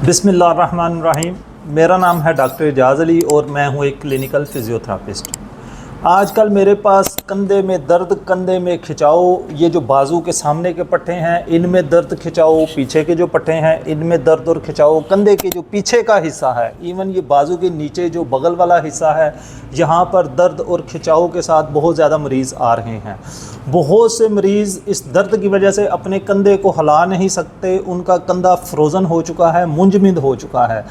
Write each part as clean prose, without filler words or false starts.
बिस्मिल्लाहिर्रहमानिर्रहीम। मेरा नाम है डॉक्टर एजाज़ अली और मैं हूँ एक क्लिनिकल फ़िज़ियोथेरेपिस्ट। आजकल मेरे पास कंधे में दर्द, कंधे में खिंचाव, ये जो बाजू के सामने के पट्टे हैं इनमें दर्द खिंचाव, पीछे के जो पट्टे हैं इनमें दर्द और खिंचाव, कंधे के जो पीछे का हिस्सा है, इवन ये बाजू के नीचे जो बगल वाला हिस्सा है, यहाँ पर दर्द और खिंचाव के साथ बहुत ज़्यादा मरीज़ आ रहे हैं। बहुत से मरीज़ इस दर्द की वजह से अपने कंधे को हिला नहीं सकते, उनका कंधा फ्रोज़न हो चुका है, मुंजमद हो चुका है।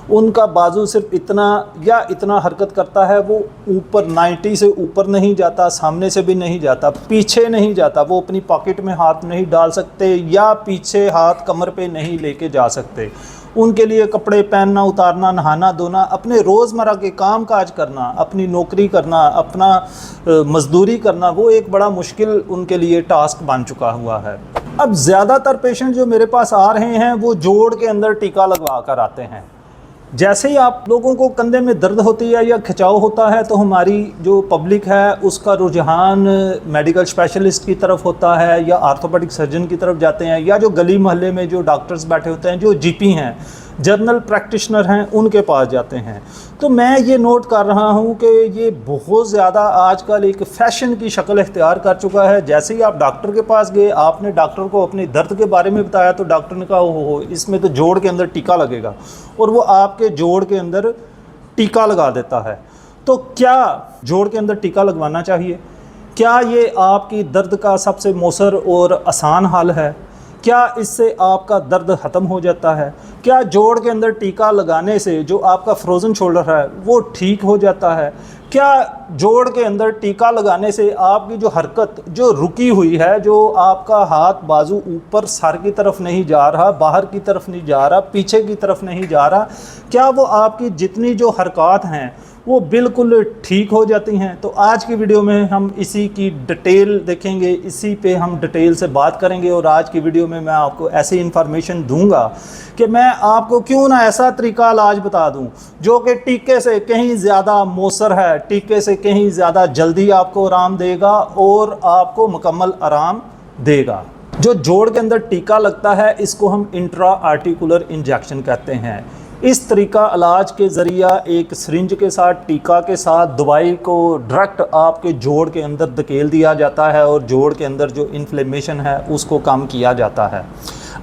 उनका बाजू सिर्फ इतना या इतना हरकत करता है, वो ऊपर 90 से ऊपर नहीं जाता, सामने से भी नहीं जाता, पीछे नहीं जाता, वो अपनी पॉकेट में हाथ नहीं डाल सकते या पीछे हाथ कमर पे नहीं लेके जा सकते। उनके लिए कपड़े पहनना, उतारना, नहाना धोना, अपने रोज़मर्रा के काम काज करना, अपनी नौकरी करना, अपना मजदूरी करना, वो एक बड़ा मुश्किल उनके लिए टास्क बन चुका हुआ है। अब ज़्यादातर पेशेंट जो मेरे पास आ रहे हैं वो जोड़ के अंदर टीका लगवा कर आते हैं। जैसे ही आप लोगों को कंधे में दर्द होती है या खिंचाव होता है तो हमारी जो पब्लिक है उसका रुझान मेडिकल स्पेशलिस्ट की तरफ होता है या आर्थोपेडिक सर्जन की तरफ जाते हैं, या जो गली मोहल्ले में जो डॉक्टर्स बैठे होते हैं, जो जीपी हैं, जर्नल प्रैक्टिशनर हैं, उनके पास जाते हैं। तो मैं ये नोट कर रहा हूँ कि ये बहुत ज़्यादा आजकल एक फ़ैशन की शक्ल इख्तियार कर चुका है। जैसे ही आप डॉक्टर के पास गए, आपने डॉक्टर को अपने दर्द के बारे में बताया तो डॉक्टर ने कहा हो इसमें तो जोड़ के अंदर टीका लगेगा, और वो आपके जोड़ के अंदर टीका लगा देता है। तो क्या जोड़ के अंदर टीका लगवाना चाहिए? क्या ये आपकी दर्द का सबसे मौसर और आसान हल है? क्या इससे आपका दर्द ख़त्म हो जाता है? क्या जोड़ के अंदर टीका लगाने से जो आपका फ्रोज़न शोल्डर है वो ठीक हो जाता है? क्या जोड़ के अंदर टीका लगाने से आपकी जो हरकत जो रुकी हुई है, जो आपका हाथ बाजू ऊपर सर की तरफ नहीं जा रहा, बाहर की तरफ नहीं जा रहा, पीछे की तरफ नहीं जा रहा, क्या वो आपकी जितनी जो हरकत हैं वो बिल्कुल ठीक हो जाती हैं? तो आज की वीडियो में हम इसी की डिटेल देखेंगे, इसी पे हम डिटेल से बात करेंगे। और आज की वीडियो में मैं आपको ऐसी इन्फॉर्मेशन दूंगा कि मैं आपको क्यों ना ऐसा तरीका इलाज बता दूं जो कि टीके से कहीं ज़्यादा मौसर है, टीके से कहीं ज़्यादा जल्दी आपको आराम देगा और आपको मुकम्मल आराम देगा। जो जोड़ के अंदर टीका लगता है इसको हम इंट्रा आर्टिकुलर इंजेक्शन कहते हैं। इस तरीका इलाज के ज़रिया एक सिरिंज के साथ, टीका के साथ दवाई को डायरेक्ट आपके जोड़ के अंदर धकेल दिया जाता है और जोड़ के अंदर जो इन्फ्लेमेशन है उसको कम किया जाता है।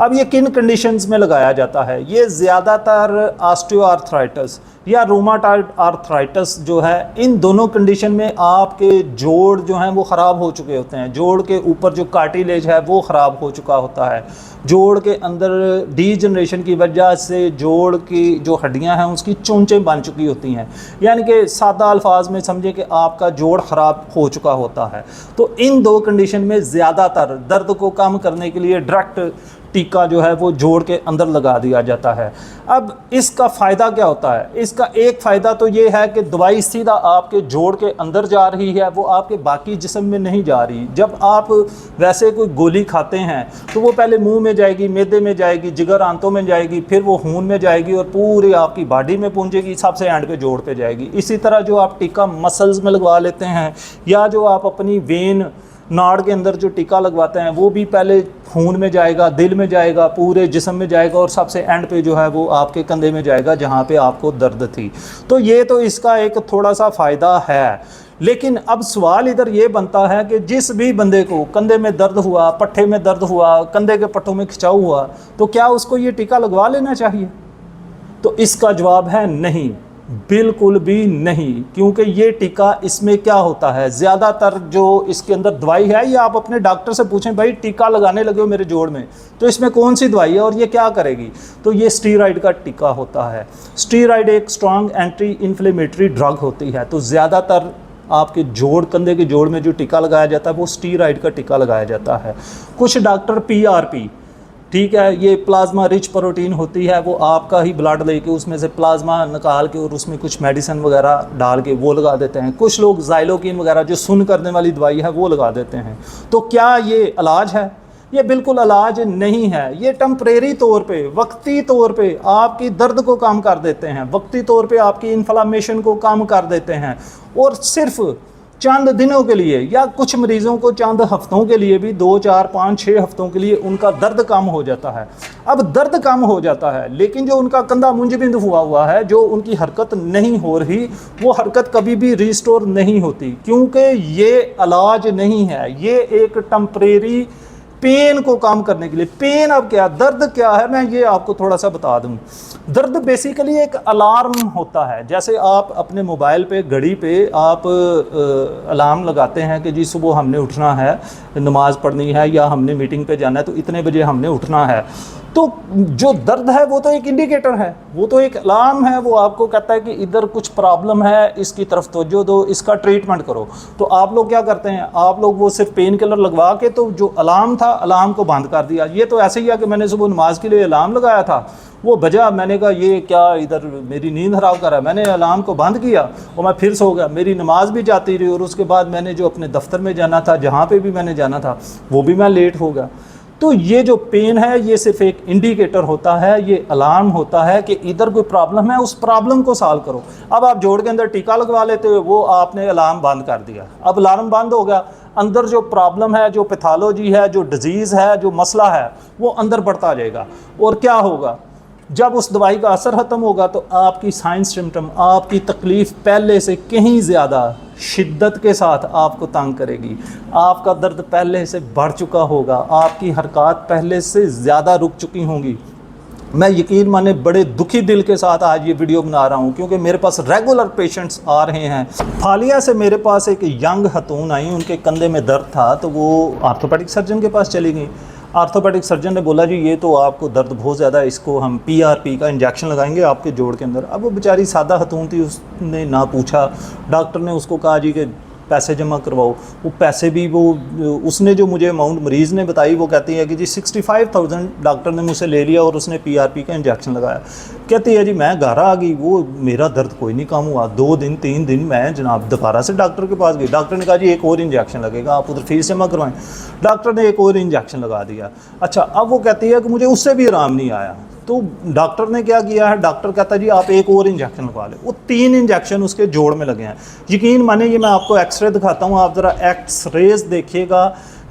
अब ये किन कंडीशंस में लगाया जाता है? ये ज़्यादातर ऑस्टियोआर्थराइटिस या रूमाटॉइड आर्थराइटिस जो है, इन दोनों कंडीशन में आपके जोड़ जो हैं वो ख़राब हो चुके होते हैं। जोड़ के ऊपर जो कार्टिलेज है वो ख़राब हो चुका होता है। जोड़ के अंदर डीजनरेशन की वजह से जोड़ की जो हड्डियां हैं उसकी चोंचें बन चुकी होती हैं, यानी कि सादा अल्फाज में समझे कि आपका जोड़ ख़राब हो चुका होता है। तो इन दो कंडीशन में ज़्यादातर दर्द को कम करने के लिए डायरेक्ट टीका जो है वो जोड़ के अंदर लगा दिया जाता है। अब इसका फ़ायदा क्या होता है? इसका एक फ़ायदा तो ये है कि दवाई सीधा आपके जोड़ के अंदर जा रही है, वो आपके बाकी जिस्म में नहीं जा रही। जब आप वैसे कोई गोली खाते हैं तो वो पहले मुंह में जाएगी, मैदे में जाएगी, जिगर आंतों में जाएगी, फिर वो खून में जाएगी और पूरी आपकी बॉडी में पहुँचेगी, सबसे एंड पे जोड़ पे जाएगी। इसी तरह जो आप टीका मसल्स में लगवा लेते हैं या जो आप अपनी वेन नाड़ के अंदर जो टीका लगवाते हैं वो भी पहले खून में जाएगा, दिल में जाएगा, पूरे जिस्म में जाएगा और सबसे एंड पे जो है वो आपके कंधे में जाएगा जहाँ पे आपको दर्द थी। तो ये तो इसका एक थोड़ा सा फ़ायदा है। लेकिन अब सवाल इधर ये बनता है कि जिस भी बंदे को कंधे में दर्द हुआ, पट्ठे में दर्द हुआ, कंधे के पट्टों में खिंचाव हुआ, तो क्या उसको ये टीका लगवा लेना चाहिए? तो इसका जवाब है नहीं, बिल्कुल भी नहीं। क्योंकि ये टीका, इसमें क्या होता है, ज़्यादातर जो इसके अंदर दवाई है, ये आप अपने डॉक्टर से पूछें, भाई टीका लगाने लगे हो मेरे जोड़ में तो इसमें कौन सी दवाई है और ये क्या करेगी? तो ये स्टीरॉयड का टीका होता है। स्टीरॉयड एक स्ट्रॉन्ग एंटी इन्फ्लेमेटरी ड्रग होती है। तो ज़्यादातर आपके जोड़, कंधे के जोड़ में जो टीका लगाया जाता है वो स्टीरॉयड का टीका लगाया जाता है। कुछ डॉक्टर PRP, ठीक है, ये प्लाज्मा रिच प्रोटीन होती है, वो आपका ही ब्लड लेके उसमें से प्लाज्मा निकाल के और उसमें कुछ मेडिसिन वगैरह डाल के वो लगा देते हैं। कुछ लोग ज़ाइलोकिन वगैरह जो सुन्न करने वाली दवाई है वो लगा देते हैं। तो क्या ये इलाज है? ये बिल्कुल इलाज नहीं है। ये टेम्परेरी तौर पे, वक्ती तौर पे आपकी दर्द को कम कर देते हैं, वक्ती तौर पे आपकी इन्फ्लामेशन को कम कर देते हैं और सिर्फ चंद दिनों के लिए, या कुछ मरीज़ों को चंद हफ्तों के लिए भी, 2, 4, 5, 6 हफ्तों के लिए उनका दर्द कम हो जाता है। अब दर्द कम हो जाता है, लेकिन जो उनका कंधा मुंजबिंद हुआ है, जो उनकी हरकत नहीं हो रही, वो हरकत कभी भी रिस्टोर नहीं होती, क्योंकि ये इलाज नहीं है, ये एक टेम्परेरी पेन को काम करने के लिए। पेन अब क्या, दर्द क्या है, मैं ये आपको थोड़ा सा बता दूं। दर्द बेसिकली एक अलार्म होता है। जैसे आप अपने मोबाइल पे, घड़ी पे आप अलार्म लगाते हैं कि जी सुबह हमने उठना है, नमाज़ पढ़नी है, या हमने मीटिंग पे जाना है, तो इतने बजे हमने उठना है। तो जो दर्द है वो तो एक इंडिकेटर है, वो तो एक अलार्म है, वो आपको कहता है कि इधर कुछ प्रॉब्लम है, इसकी तरफ तवज्जो दो, इसका ट्रीटमेंट करो। तो आप लोग क्या करते हैं, आप लोग वो सिर्फ पेन किलर लगवा के तो जो अलार्म था, अलार्म को बंद कर दिया। ये तो ऐसे ही है कि मैंने सुबह नमाज के लिए अलार्म लगाया था, वो बजा, मैंने कहा ये क्या इधर मेरी नींद खराब कर रहा है, मैंने अलार्म को बंद किया और मैं फिर सो गया, मेरी नमाज भी जाती रही, और उसके बाद मैंने जो अपने दफ्तर में जाना था, जहाँ पे भी मैंने जाना था, वो भी मैं लेट हो गया। तो ये जो पेन है, ये सिर्फ एक इंडिकेटर होता है, ये अलार्म होता है कि इधर कोई प्रॉब्लम है, उस प्रॉब्लम को सॉल्व करो। अब आप जोड़ के अंदर टीका लगवा लेते हो, वो आपने अलार्म बंद कर दिया, अब अलार्म बंद हो गया, अंदर जो प्रॉब्लम है, जो पैथोलॉजी है, जो डिजीज़ है, जो मसला है, वो अंदर बढ़ता जाएगा। और क्या होगा, जब उस दवाई का असर ख़त्म होगा तो आपकी साइंस सिम्टम, आपकी तकलीफ़ पहले से कहीं ज़्यादा शिद्दत के साथ आपको तंग करेगी, आपका दर्द पहले से बढ़ चुका होगा, आपकी हरकत पहले से ज़्यादा रुक चुकी होंगी। मैं यकीन माने बड़े दुखी दिल के साथ आज ये वीडियो बना रहा हूँ, क्योंकि मेरे पास रेगुलर पेशेंट्स आ रहे हैं। फालिया से मेरे पास एक यंग खतून आई, उनके कंधे में दर्द था, तो वो आर्थोपेडिक सर्जन के पास चली गई। आर्थोपेडिक सर्जन ने बोला जी ये तो आपको दर्द बहुत ज़्यादा है, इसको हम PRP का इंजेक्शन लगाएंगे आपके जोड़ के अंदर। अब वो बेचारी सादा खतून थी, उसने ना पूछा, डॉक्टर ने उसको कहा जी कि पैसे जमा करवाओ। वो पैसे भी वो उसने जो मुझे अमाउंट मरीज़ ने बताई, वो कहती है कि जी 65,000 डॉक्टर ने मुझसे ले लिया और उसने PRP का इंजेक्शन लगाया। कहती है जी मैं घर आ गई, वो मेरा दर्द कोई नहीं कम हुआ, 2 दिन 3 दिन मैं जनाब दोबारा से डॉक्टर के पास गई। डॉक्टर ने कहा जी एक और इंजेक्शन लगेगा, आप उधर फीस जमा करवाएं। डॉक्टर ने एक और इंजेक्शन लगा दिया। अच्छा, अब वो कहती है कि मुझे उससे भी आराम नहीं आया। तो डॉक्टर ने क्या किया है, डॉक्टर कहता है जी आप एक और इंजेक्शन लगवा लें। वो 3 इंजेक्शन उसके जोड़ में लगे हैं। यकीन माने, ये मैं आपको एक्सरे दिखाता हूँ, आप ज़रा एक्सरेज देखिएगा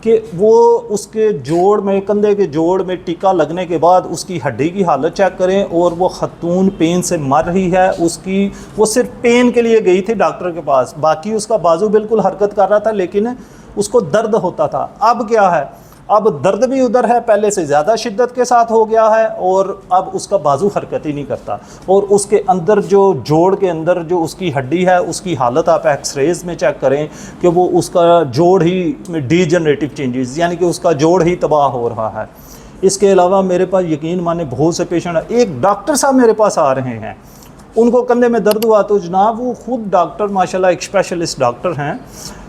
कि वो उसके जोड़ में, कंधे के जोड़ में टीका लगने के बाद उसकी हड्डी की हालत चेक करें, और वो खतून पेन से मर रही है। उसकी वो सिर्फ पेन के लिए गई थी डॉक्टर के पास, बाकी उसका बाजू बिल्कुल हरकत कर रहा था, लेकिन उसको दर्द होता था। अब क्या है, अब दर्द भी उधर है, पहले से ज़्यादा शिद्दत के साथ हो गया है, और अब उसका बाजू हरकत ही नहीं करता। और उसके अंदर जो जोड़ के अंदर जो उसकी हड्डी है, उसकी हालत आप एक्सरेज में चेक करें कि वो उसका जोड़ ही डीजनरेटिव चेंजेस, यानी कि उसका जोड़ ही तबाह हो रहा है। इसके अलावा मेरे पास यकीन माने बहुत से पेशेंट हैं। एक डॉक्टर साहब मेरे पास आ रहे हैं, उनको कंधे में दर्द हुआ, तो जनाब वो खुद डॉक्टर माशाल्लाह एक स्पेशलिस्ट डॉक्टर हैं,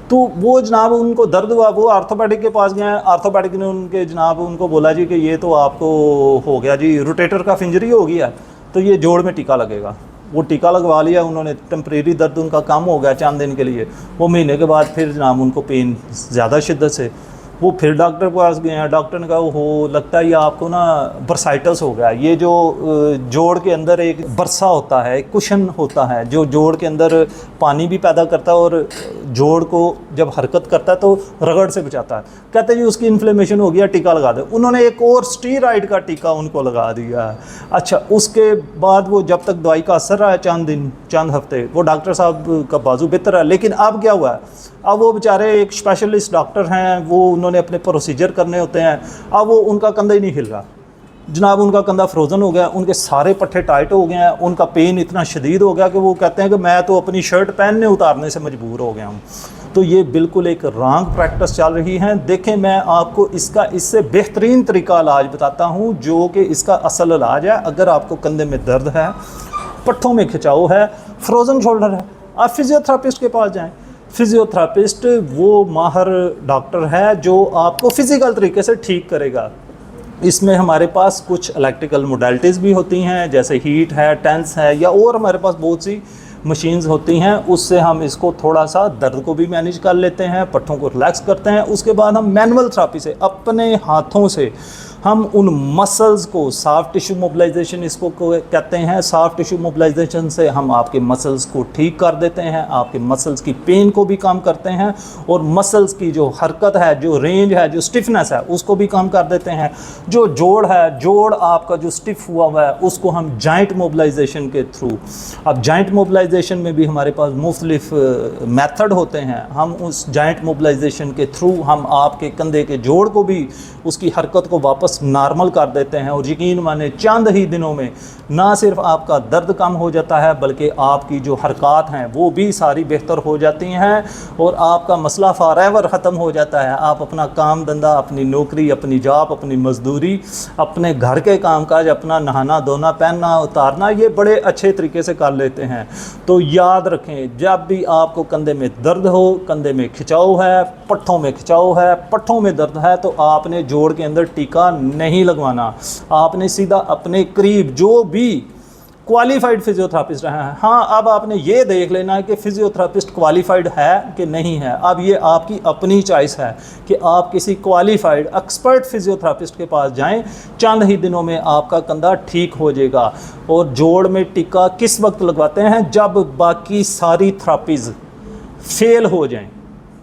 तो वो जनाब उनको दर्द हुआ, वो आर्थोपेडिक के पास गए। आर्थोपेडिक ने उनके जनाब उनको बोला जी कि ये तो आपको हो गया जी रोटेटर कफ इंजरी हो गया, तो ये जोड़ में टीका लगेगा। वो टीका लगवा लिया उन्होंने, टेम्परेरी दर्द उनका कम हो गया चंद दिन के लिए। वो महीने के बाद फिर जनाब उनको पेन ज़्यादा शिद्दत से, वो फिर डॉक्टर के पास गए हैं। डॉक्टर ने कहा हो लगता है ये आपको ना बर्साइटस हो गया। ये जो जोड़ के अंदर एक बरसा होता है, एक कुशन होता है जो जोड़ के अंदर पानी भी पैदा करता है और जोड़ को जब हरकत करता है तो रगड़ से बचाता है। कहते हैं जी उसकी इन्फ्लेमेशन हो गया, टीका लगा दे। उन्होंने एक और स्टीरॉइड का टीका उनको लगा दिया। अच्छा, उसके बाद वो जब तक दवाई का असर रहा है चंद दिन चंद हफ्ते, वो डॉक्टर साहब का बाजू बेहतर है। लेकिन अब क्या हुआ है, अब वो बेचारे एक स्पेशलिस्ट डॉक्टर हैं, वो उन्होंने अपने प्रोसीजर करने होते हैं। अब वो उनका कंधा ही नहीं हिल रहा जनाब, उनका कंधा फ्रोज़न हो गया, उनके सारे पट्टे टाइट हो गए हैं, उनका पेन इतना शदीद हो गया कि वो कहते हैं कि मैं तो अपनी शर्ट पहनने उतारने से मजबूर हो गया हूँ। तो ये बिल्कुल एक रॉन्ग प्रैक्टिस चल रही है। देखें, मैं आपको इसका इससे बेहतरीन तरीका इलाज बताता हूँ, जो कि इसका असल इलाज है। अगर आपको कंधे में दर्द है, पट्टों में खिंचाव है, फ्रोज़न शोल्डर है, आप फिजियोथेरापिस्ट के पास जाएँ। फिजियोथेरापिस्ट वो माहिर डॉक्टर है जो आपको फ़िज़िकल तरीके से ठीक करेगा। इसमें हमारे पास कुछ इलेक्ट्रिकल मोडालिटीज़ भी होती हैं, जैसे हीट है, टेंस है, या और हमारे पास बहुत सी मशीन्स होती हैं। उससे हम इसको थोड़ा सा दर्द को भी मैनेज कर लेते हैं, पट्टों को रिलैक्स करते हैं। उसके बाद हम मैनुअल थेरापी से, अपने हाथों से हम उन मसल्स को, सॉफ्ट टिश्यू मोबिलाइजेशन इसको कहते हैं, सॉफ्ट टिश्यू मोबिलाइजेशन से हम आपके मसल्स को ठीक कर देते हैं, आपके मसल्स की पेन को भी कम करते हैं और मसल्स की जो हरकत है, जो रेंज है, जो स्टिफनेस है, उसको भी कम कर देते हैं। जो जोड़ है, जोड़ आपका जो स्टिफ हुआ हुआ है, उसको हम जॉइंट मोबिलाइजेशन के थ्रू, अब जॉइंट मोबिलाइजेशन में भी हमारे पास मुख्तलिफ मेथड होते हैं। हम उस जॉइंट मोबिलाइजेशन के थ्रू हम आपके कंधे के जोड़ को भी, उसकी हरकत को वापस नॉर्मल कर देते हैं और यकीन माने चंद ही दिनों में ना सिर्फ आपका दर्द कम हो जाता है बल्कि आपकी जो हरकत हैं वो भी सारी बेहतर हो जाती हैं और आपका मसला फॉरएवर ख़त्म हो जाता है। आप अपना काम धंधा, अपनी नौकरी, अपनी जॉब, अपनी मजदूरी, अपने घर के कामकाज, अपना नहाना धोना, पहनना उतारना, ये बड़े अच्छे तरीके से कर लेते हैं। तो याद रखें, जब भी आपको कंधे में दर्द हो, कंधे में खिंचाव है, पट्ठों में खिंचाव है, पट्ठों में दर्द है, तो आपने जोड़ के अंदर टीका नहीं लगवाना। आपने सीधा अपने करीब जो भी क्वालिफाइड फिजियोथेरापिस्ट रहा है, हाँ, अब आपने ये देख लेना है कि फिजियोथेरापिस्ट क्वालिफाइड है कि नहीं है। अब ये आपकी अपनी चॉइस है कि आप किसी क्वालिफाइड एक्सपर्ट फिजियोथेरापिस्ट के पास जाएं। चंद ही दिनों में आपका कंधा ठीक हो जाएगा। और जोड़ में टीका किस वक्त लगवाते हैं? जब बाकी सारी थेरापीज़ फेल हो जाएं,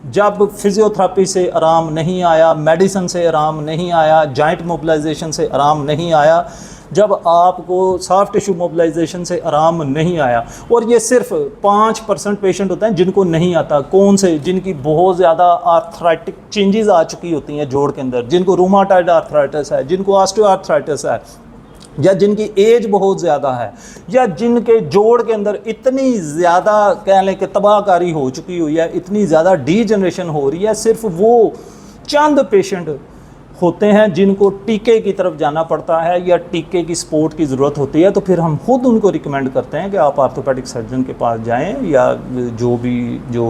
जब फिजियोथेरापी से आराम नहीं आया, मेडिसिन से आराम नहीं आया, जॉइंट मोबिलाइजेशन से आराम नहीं आया, जब आपको सॉफ्ट टिश्यू मोबिलाइजेशन से आराम नहीं आया। और ये सिर्फ 5% पेशेंट होते हैं जिनको नहीं आता। कौन से? जिनकी बहुत ज़्यादा आर्थराइटिक चेंजेस आ चुकी होती हैं जोड़ के अंदर, जिनको रूमाटॉइड आर्थराइटिस है, जिनको ऑस्टियोआर्थराइटिस है, या जिनकी एज बहुत ज़्यादा है, या जिनके जोड़ के अंदर इतनी ज़्यादा कह लें कि तबाहकारी हो चुकी हुई है, इतनी ज़्यादा डीजनरेशन हो रही है। सिर्फ वो चंद पेशेंट होते हैं जिनको टीके की तरफ जाना पड़ता है या टीके की सपोर्ट की ज़रूरत होती है। तो फिर हम खुद उनको रिकमेंड करते हैं कि आप आर्थोपेडिक सर्जन के पास जाएं या जो भी जो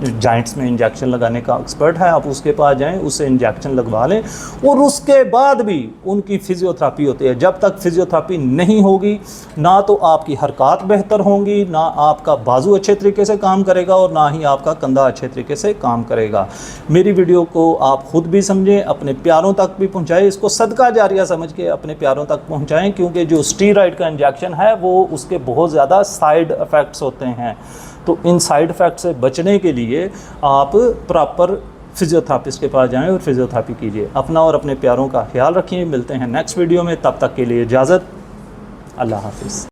जॉइंट्स में इंजेक्शन लगाने का एक्सपर्ट है आप उसके पास जाएं, उससे इंजेक्शन लगवा लें और उसके बाद भी उनकी फिजियोथेरापी होती है। जब तक फिजियोथेरापी नहीं होगी ना तो आपकी हरकत बेहतर होंगी, ना आपका बाजू अच्छे तरीके से काम करेगा और ना ही आपका कंधा अच्छे तरीके से काम करेगा। मेरी वीडियो को आप खुद भी समझें, अपने प्यारों तक भी पहुंचाएं, इसको सदका जारिया समझ के अपने प्यारों तक पहुंचाएं, क्योंकि जो स्टीरॉयड का इंजेक्शन है वो उसके बहुत ज़्यादा साइड इफ़ेक्ट्स होते हैं। तो इन साइड इफ़ेक्ट से बचने के लिए आप प्रॉपर फिजियोथेरापिस्ट के पास जाएं और फिजियोथेरापी कीजिए। अपना और अपने प्यारों का ख्याल रखिए। मिलते हैं नेक्स्ट वीडियो में, तब तक के लिए इजाज़त। अल्लाह हाफिज़।